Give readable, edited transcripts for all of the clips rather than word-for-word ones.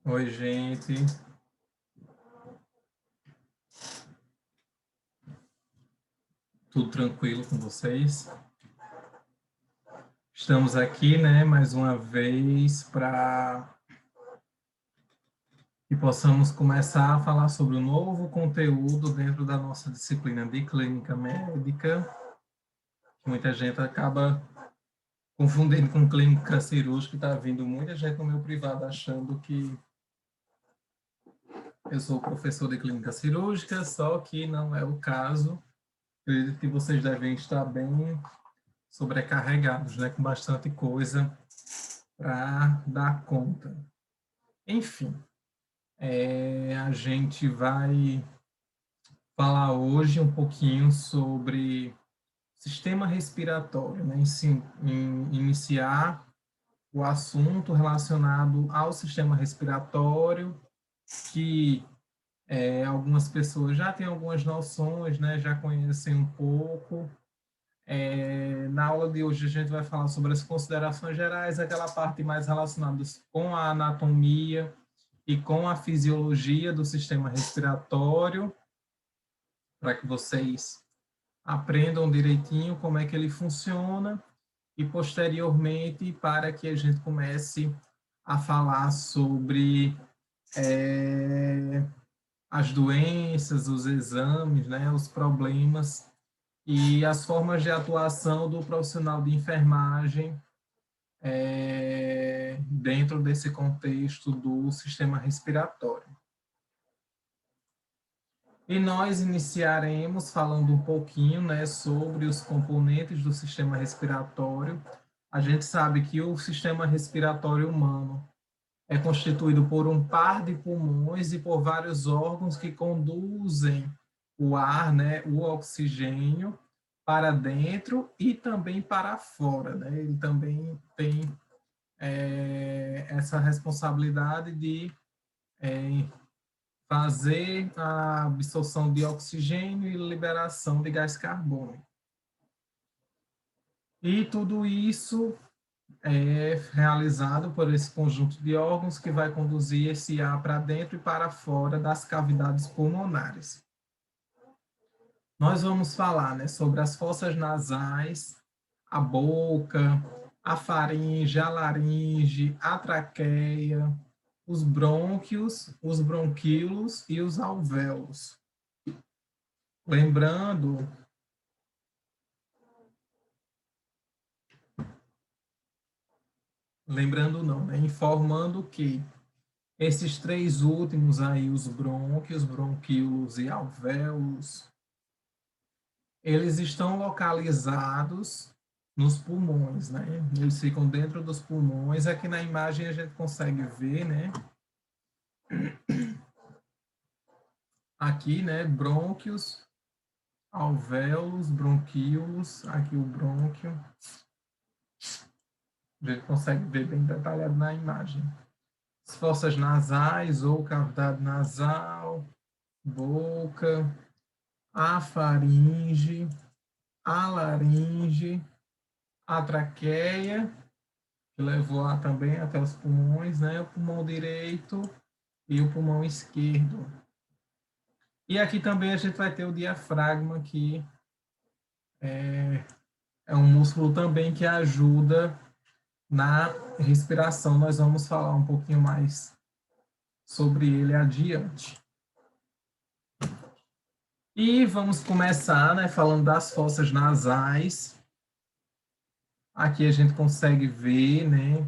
Oi, gente. Tudo tranquilo com vocês? Estamos aqui, né, mais uma vez para que possamos começar a falar sobre o novo conteúdo dentro da nossa disciplina de clínica médica, que muita gente acaba confundindo com clínica cirúrgica, está vindo muita gente no meu privado achando que eu sou professor de clínica cirúrgica, só que não é o caso. Acredito que vocês devem estar bem sobrecarregados, né, com bastante coisa para dar conta. Enfim, a gente vai falar hoje um pouquinho sobre sistema respiratório, né? Iniciar o assunto relacionado ao sistema respiratório, que algumas pessoas já têm algumas noções, né? Já conhecem um pouco. Na aula de hoje a gente vai falar sobre as considerações gerais, aquela parte mais relacionada com a anatomia e com a fisiologia do sistema respiratório, para que vocês aprendam direitinho como é que ele funciona e posteriormente para que a gente comece a falar sobre as doenças, os exames, né, os problemas e as formas de atuação do profissional de enfermagem dentro desse contexto do sistema respiratório. E nós iniciaremos falando um pouquinho, né, sobre os componentes do sistema respiratório. A gente sabe que o sistema respiratório humano é constituído por um par de pulmões e por vários órgãos que conduzem o ar, né, o oxigênio, para dentro e também para fora, né? Ele também tem essa responsabilidade de fazer a absorção de oxigênio e liberação de gás carbônico. E tudo isso é realizado por esse conjunto de órgãos que vai conduzir esse ar para dentro e para fora das cavidades pulmonares. Nós vamos falar, né, sobre as fossas nasais, a boca, a faringe, a laringe, a traqueia, os brônquios, os bronquíolos e os alvéolos. Lembrando não, né? Informando que esses três últimos aí, os brônquios, bronquíolos e alvéolos, eles estão localizados nos pulmões, né? Eles ficam dentro dos pulmões. Aqui na imagem a gente consegue ver, né? Aqui, né? Brônquios, alvéolos, bronquíolos, aqui o brônquio. A gente consegue ver bem detalhado na imagem. As fossas nasais ou cavidade nasal, boca, a faringe, a laringe, a traqueia, que levou lá também até os pulmões, né? O pulmão direito e o pulmão esquerdo. E aqui também a gente vai ter o diafragma, que é um músculo também que ajuda na respiração. Nós vamos falar um pouquinho mais sobre ele adiante. E vamos começar, né, falando das fossas nasais. Aqui a gente consegue ver, né,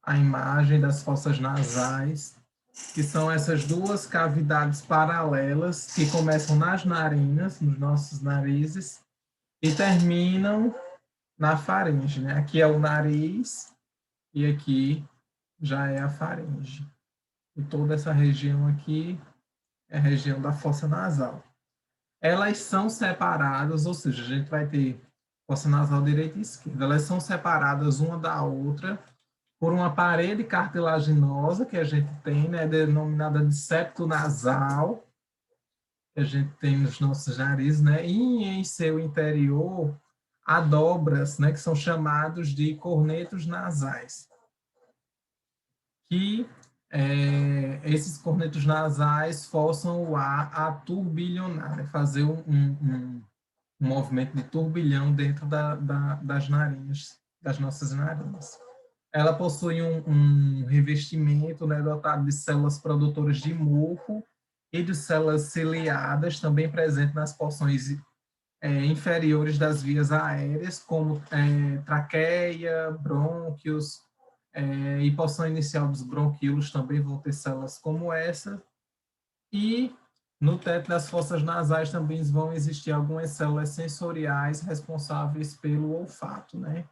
a imagem das fossas nasais, que são essas duas cavidades paralelas que começam nas narinas, nos nossos narizes, e terminam na faringe, né? Aqui é o nariz e aqui já é a faringe. E toda essa região aqui é a região da fossa nasal. Elas são separadas, ou seja, a gente vai ter fossa nasal direita e esquerda. Elas são separadas uma da outra por uma parede cartilaginosa que a gente tem, né, denominada de septo nasal, que a gente tem nos nossos narizes, né, e em seu interior há dobras, né, que são chamados de cornetos nasais, que esses cornetos nasais forçam o ar a turbilhonar, né? Fazer um movimento de turbilhão dentro das narinas, das nossas narinas. Ela possui um revestimento, né, dotado de células produtoras de muco e de células ciliadas, também presente nas porções inferiores das vias aéreas, como traqueia, brônquios, e porção inicial dos bronquíolos também vão ter células como essa. E no teto das fossas nasais também vão existir algumas células sensoriais responsáveis pelo olfato, né?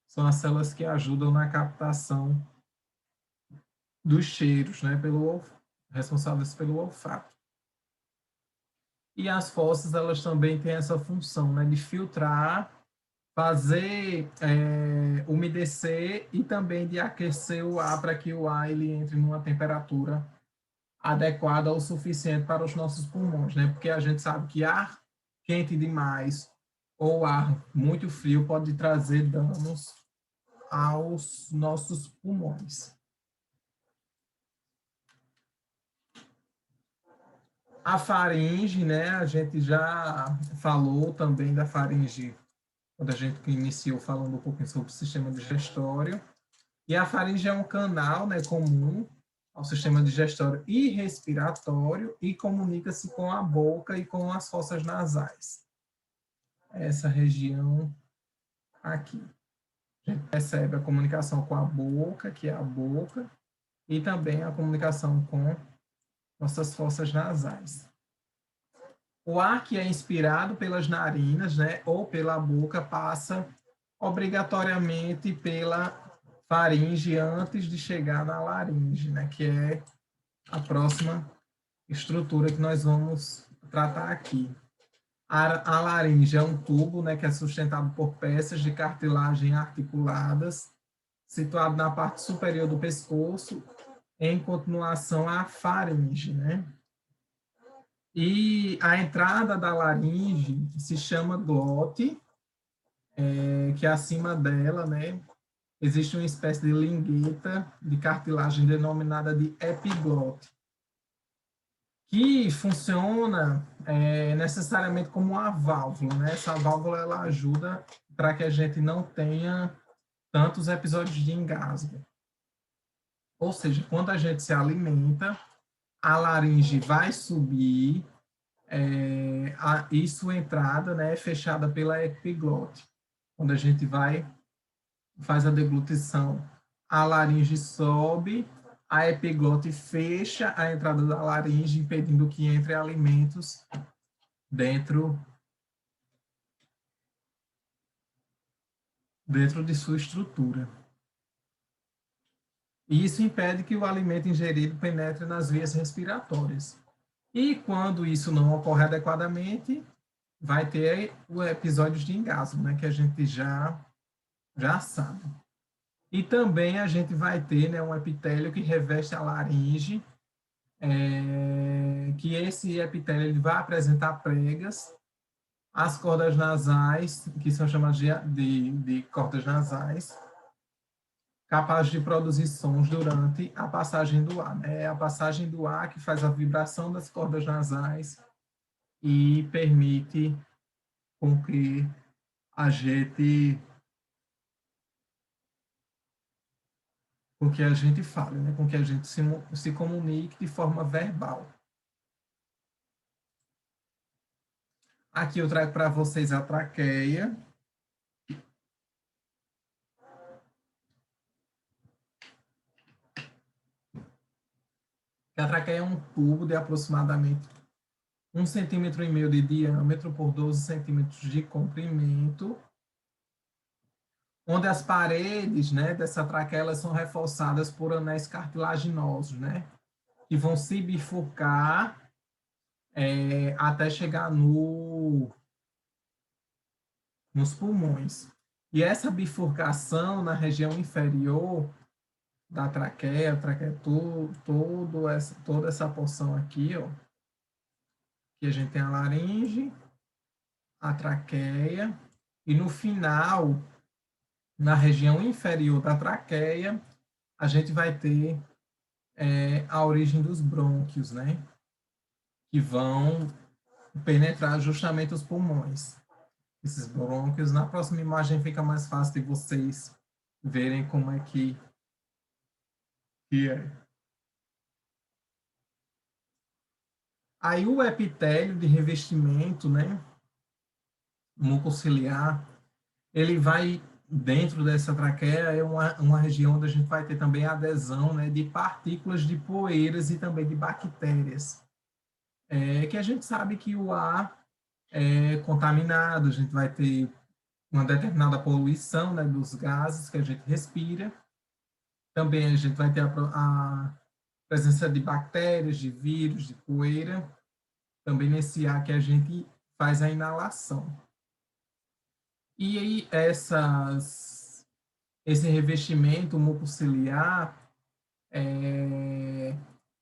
São as células que ajudam na captação dos cheiros, né? Responsáveis pelo olfato. E as fossas, elas também têm essa função, né? De filtrar, fazer umedecer e também de aquecer o ar para que o ar ele entre numa temperatura adequada o suficiente para os nossos pulmões, né? Porque a gente sabe que ar quente demais ou ar muito frio pode trazer danos aos nossos pulmões. A faringe, né? A gente já falou também da faringe quando a gente iniciou falando um pouquinho sobre o sistema digestório. E a faringe é um canal, né, comum ao sistema digestório e respiratório e comunica-se com a boca e com as fossas nasais. Essa região aqui. A gente percebe a comunicação com a boca, que é a boca, e também a comunicação com nossas fossas nasais. O ar que é inspirado pelas narinas, né, ou pela boca, passa obrigatoriamente pela faringe antes de chegar na laringe, né, que é a próxima estrutura que nós vamos tratar aqui. A laringe é um tubo, né, que é sustentado por peças de cartilagem articuladas, situado na parte superior do pescoço, em continuação à faringe, né? E a entrada da laringe se chama glote, que acima dela, né, existe uma espécie de lingueta de cartilagem denominada de epiglote, que funciona necessariamente como uma válvula, né? Essa válvula ela ajuda para que a gente não tenha tantos episódios de engasgo. Ou seja, quando a gente se alimenta, a laringe vai subir, e sua entrada, né, é fechada pela epiglote. Quando a gente faz a deglutição, a laringe sobe, a epiglote fecha a entrada da laringe, impedindo que entre alimentos dentro de sua estrutura. E isso impede que o alimento ingerido penetre nas vias respiratórias. E quando isso não ocorre adequadamente, vai ter o episódio de engasgo, né, que a gente já sabe. E também a gente vai ter, né, um epitélio que reveste a laringe, que esse epitélio ele vai apresentar pregas, as cordas nasais, que são chamadas de cordas nasais, capazes de produzir sons durante a passagem do ar. Né? É a passagem do ar que faz a vibração das cordas nasais e permite com que a gente fale, né? Com que a gente se comunique de forma verbal. Aqui eu trago para vocês a traqueia. A traqueia é um tubo de aproximadamente 1,5 cm de diâmetro por 12 centímetros de comprimento, onde as paredes, né, dessa traqueia elas são reforçadas por anéis cartilaginosos, né, que vão se bifurcar até chegar nos pulmões. E essa bifurcação na região inferior da traqueia toda essa porção aqui, ó, que a gente tem a laringe, a traqueia, e no final, na região inferior da traqueia, a gente vai ter a origem dos brônquios, né? Que vão penetrar justamente os pulmões. Esses brônquios, na próxima imagem fica mais fácil de vocês verem como é que é. Aí o epitélio de revestimento, né, mucociliar, ele vai dentro dessa traqueia, é uma região onde a gente vai ter também a adesão, né, de partículas de poeiras e também de bactérias. Que a gente sabe que o ar é contaminado, a gente vai ter uma determinada poluição, né, dos gases que a gente respira. Também a gente vai ter a presença de bactérias, de vírus, de poeira, também nesse ar que a gente faz a inalação. E aí esse revestimento mucociliar,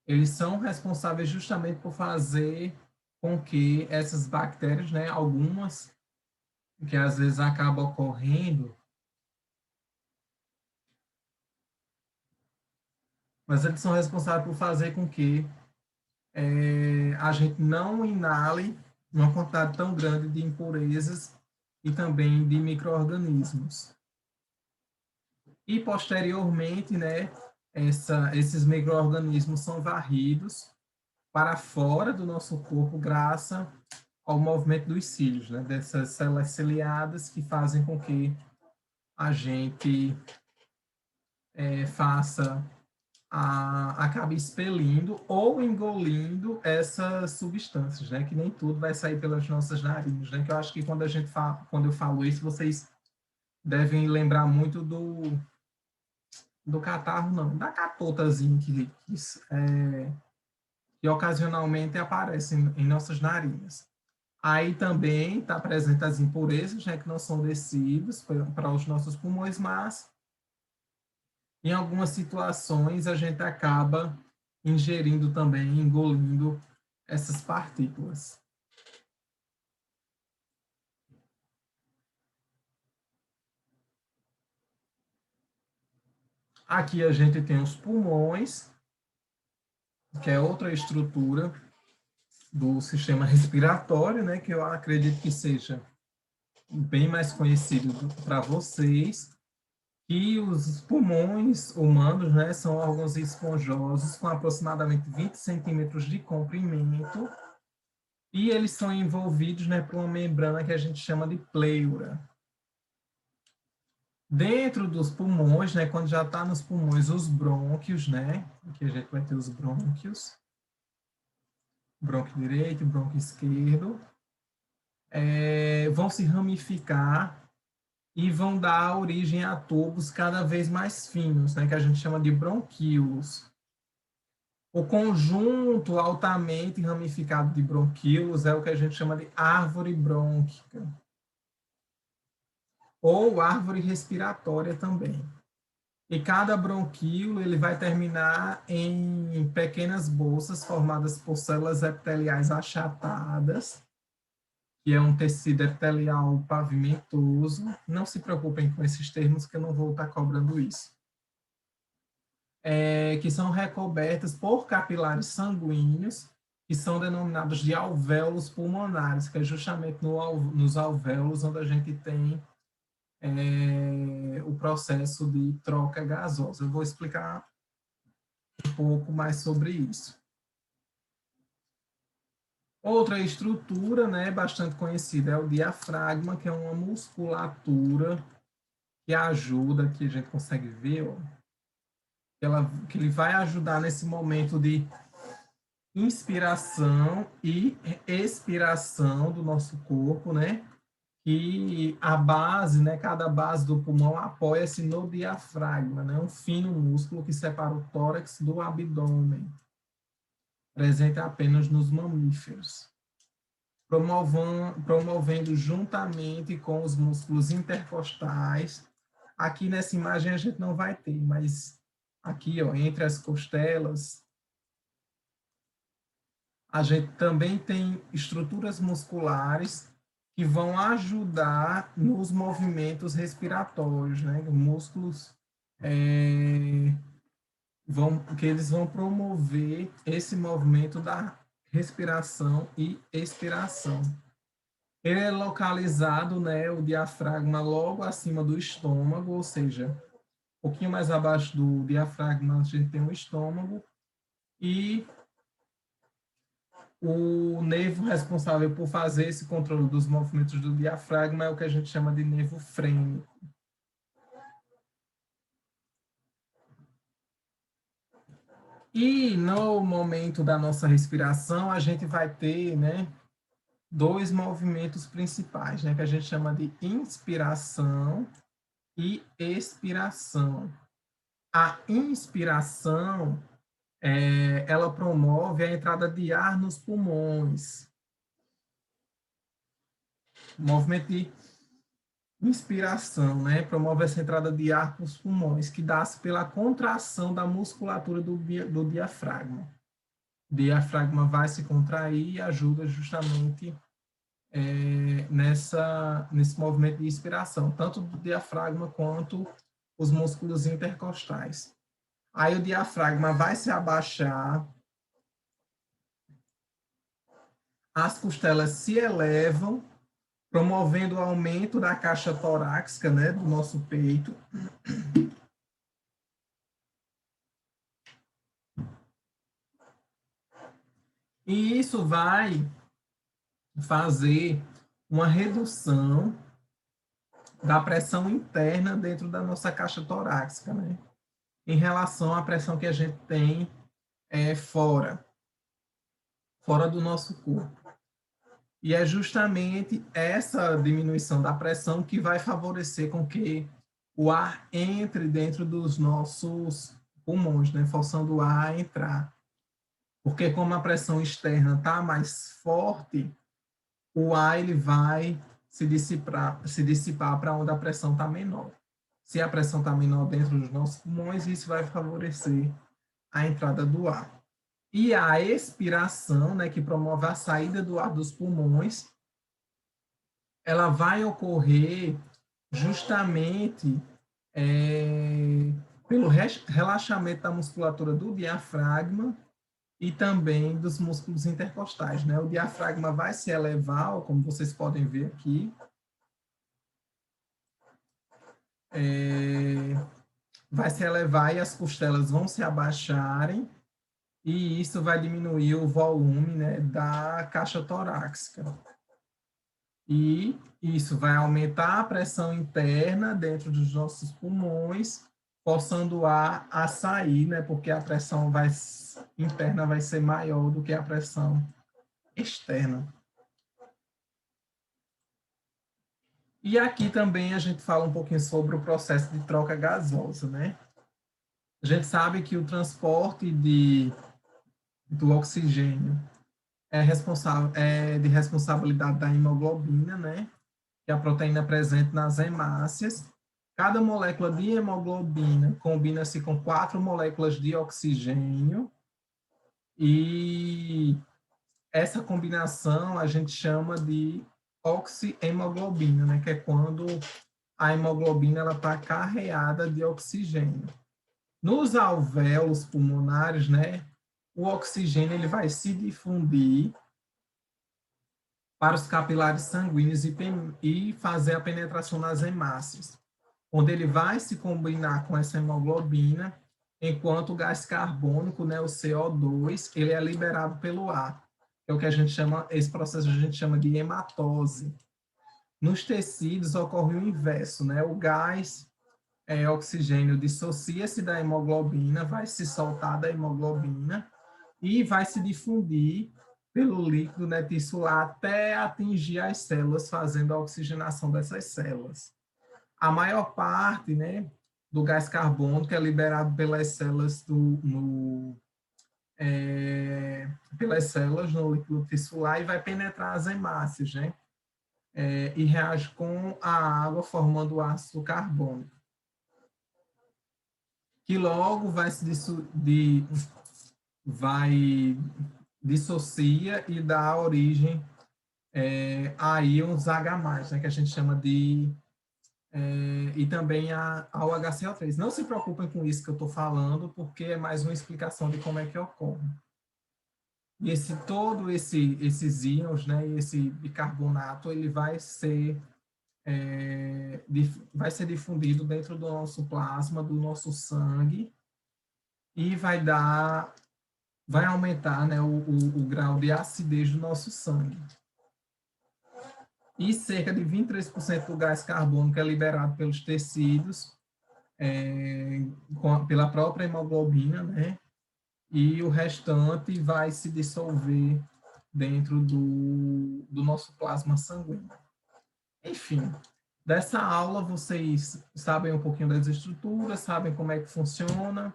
eles são responsáveis justamente por fazer com que essas bactérias, né, algumas que às vezes acabam ocorrendo, mas eles são responsáveis por fazer com que a gente não inale uma quantidade tão grande de impurezas e também de micro-organismos. E, posteriormente, né, esses micro-organismos são varridos para fora do nosso corpo graças ao movimento dos cílios, né, dessas células ciliadas que fazem com que a gente faça acabe expelindo ou engolindo essas substâncias, né? Que nem tudo vai sair pelas nossas narinas, né? Que eu acho que quando eu falo isso, vocês devem lembrar muito do catarro, não, da catotazinha que ocasionalmente aparece em nossas narinas. Aí também está presente as impurezas, né? Que não são descidas para os nossos pulmões, mas em algumas situações a gente acaba ingerindo também, engolindo essas partículas. Aqui a gente tem os pulmões, que é outra estrutura do sistema respiratório, né, que eu acredito que seja bem mais conhecido para vocês. E os pulmões humanos, né, são órgãos esponjosos com aproximadamente 20 centímetros de comprimento e eles são envolvidos, né, por uma membrana que a gente chama de pleura. Dentro dos pulmões, né, quando já está nos pulmões, os brônquios, né, aqui a gente vai ter os brônquios, brônquio direito, brônquio esquerdo, vão se ramificar e vão dar origem a tubos cada vez mais finos, né, que a gente chama de bronquíolos. O conjunto altamente ramificado de bronquíolos é o que a gente chama de árvore brônquica, ou árvore respiratória também. E cada bronquíolo ele vai terminar em pequenas bolsas formadas por células epiteliais achatadas, que é um tecido epitelial pavimentoso. Não se preocupem com esses termos, que eu não vou estar cobrando isso. Que são recobertas por capilares sanguíneos, que são denominados de alvéolos pulmonares, que é justamente nos alvéolos onde a gente tem o processo de troca gasosa. Eu vou explicar um pouco mais sobre isso. Outra estrutura, né, bastante conhecida é o diafragma, que é uma musculatura que ajuda, que a gente consegue ver, ó, que ele vai ajudar nesse momento de inspiração e expiração do nosso corpo, né? E a base, né, cada base do pulmão apoia-se no diafragma, né, um fino músculo que separa o tórax do abdômen, presente apenas nos mamíferos, promovendo juntamente com os músculos intercostais. Aqui nessa imagem a gente não vai ter, mas aqui, ó, entre as costelas, a gente também tem estruturas musculares que vão ajudar nos movimentos respiratórios, né? Músculos eles vão promover esse movimento da respiração e expiração. Ele é localizado, né, o diafragma logo acima do estômago, ou seja, um pouquinho mais abaixo do diafragma a gente tem o estômago, e o nervo responsável por fazer esse controle dos movimentos do diafragma é o que a gente chama de nervo frênico. E no momento da nossa respiração, a gente vai ter, né, dois movimentos principais, né, que a gente chama de inspiração e expiração. A inspiração, ela promove a entrada de ar nos pulmões. O movimento de inspiração, né, promove essa entrada de ar para os pulmões, que dá-se pela contração da musculatura do diafragma. O diafragma vai se contrair e ajuda justamente nesse movimento de inspiração, tanto do diafragma quanto os músculos intercostais. Aí o diafragma vai se abaixar, as costelas se elevam, promovendo o aumento da caixa torácica, né, do nosso peito. E isso vai fazer uma redução da pressão interna dentro da nossa caixa torácica, né, em relação à pressão que a gente tem fora do nosso corpo. E é justamente essa diminuição da pressão que vai favorecer com que o ar entre dentro dos nossos pulmões, né, forçando o ar a entrar. Porque como a pressão externa está mais forte, o ar ele vai se dissipar para onde a pressão está menor. Se a pressão está menor dentro dos nossos pulmões, isso vai favorecer a entrada do ar. E a expiração, né, que promove a saída do ar dos pulmões, ela vai ocorrer justamente pelo relaxamento da musculatura do diafragma e também dos músculos intercostais, né? O diafragma vai se elevar, como vocês podem ver aqui. Vai se elevar e as costelas vão se abaixarem, e isso vai diminuir o volume, né, da caixa torácica. E isso vai aumentar a pressão interna dentro dos nossos pulmões, forçando o ar a sair, né, porque a pressão interna vai ser maior do que a pressão externa. E aqui também a gente fala um pouquinho sobre o processo de troca gasosa, né? A gente sabe que o transporte do oxigênio é de responsabilidade da hemoglobina, né? Que é a proteína presente nas hemácias. Cada molécula de hemoglobina combina-se com 4 moléculas de oxigênio, e essa combinação a gente chama de oxihemoglobina, né? Que é quando a hemoglobina está carreada de oxigênio. Nos alvéolos pulmonares, né, o oxigênio ele vai se difundir para os capilares sanguíneos e fazer a penetração nas hemácias, onde ele vai se combinar com essa hemoglobina, enquanto o gás carbônico, né, o CO2, ele é liberado pelo ar. É o que a gente chama, esse processo a gente chama de hematose. Nos tecidos ocorre o inverso, né? O gás oxigênio dissocia-se da hemoglobina, vai se soltar da hemoglobina e vai se difundir pelo líquido, né, tissular até atingir as células, fazendo a oxigenação dessas células. A maior parte, né, do gás carbônico é liberado pelas células pelas células no líquido tissular e vai penetrar as hemácias, né? E reage com a água, formando ácido carbônico, que logo vai dissocia e dá origem a íons H+, né, que a gente chama de e também ao HCO3. Não se preocupem com isso que eu estou falando, porque é mais uma explicação de como é que ocorre. E esses íons, né, esse bicarbonato, ele vai ser difundido dentro do nosso plasma, do nosso sangue, e vai aumentar, né, o grau de acidez do nosso sangue. E cerca de 23% do gás carbônico é liberado pelos tecidos, pela própria hemoglobina, né? E o restante vai se dissolver dentro do nosso plasma sanguíneo. Enfim, dessa aula vocês sabem um pouquinho das estruturas, sabem como é que funciona,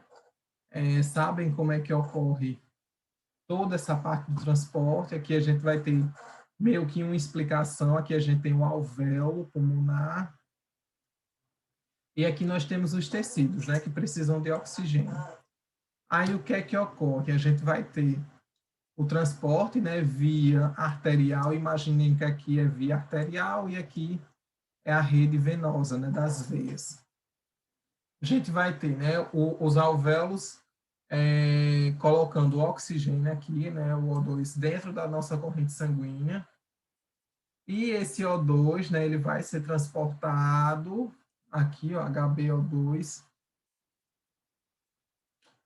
sabem como é que ocorre toda essa parte do transporte. Aqui a gente vai ter meio que uma explicação. Aqui a gente tem o alvéolo pulmonar. E aqui nós temos os tecidos, né, que precisam de oxigênio. Aí o que é que ocorre? A gente vai ter o transporte, né, via arterial. Imaginem que aqui é via arterial e aqui é a rede venosa, né, das veias. A gente vai ter, né, os alvéolos colocando o oxigênio aqui, né, o O2, dentro da nossa corrente sanguínea. E esse O2, né, ele vai ser transportado aqui, ó, HbO2,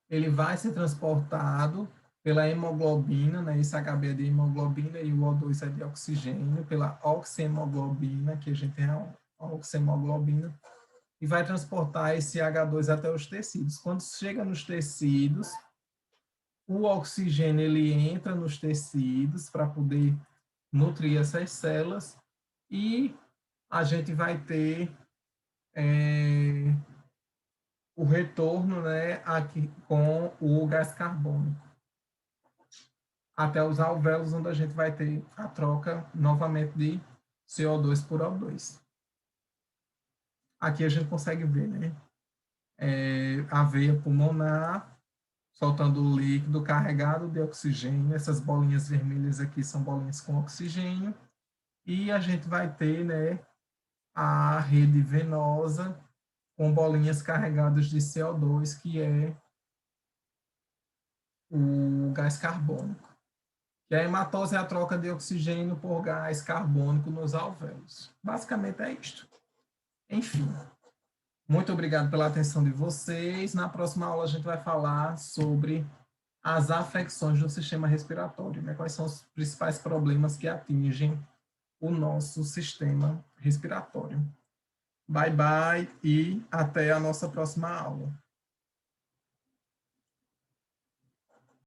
ele vai ser transportado pela hemoglobina, né, esse Hb é de hemoglobina e o O2 é de oxigênio, pela oxihemoglobina, que a gente tem a oxihemoglobina, e vai transportar esse H2 até os tecidos. Quando chega nos tecidos, o oxigênio ele entra nos tecidos para poder nutrir essas células e a gente vai ter o retorno, né, aqui com o gás carbônico até os alvéolos, onde a gente vai ter a troca novamente de CO2 por O2. Aqui a gente consegue ver, né, a veia pulmonar soltando o líquido carregado de oxigênio. Essas bolinhas vermelhas aqui são bolinhas com oxigênio. E a gente vai ter, né, a rede venosa com bolinhas carregadas de CO2, que é o gás carbônico. E a hematose é a troca de oxigênio por gás carbônico nos alvéolos. Basicamente é isto. Enfim, muito obrigado pela atenção de vocês. Na próxima aula a gente vai falar sobre as afecções do sistema respiratório, né? Quais são os principais problemas que atingem o nosso sistema respiratório. Bye, bye e até a nossa próxima aula.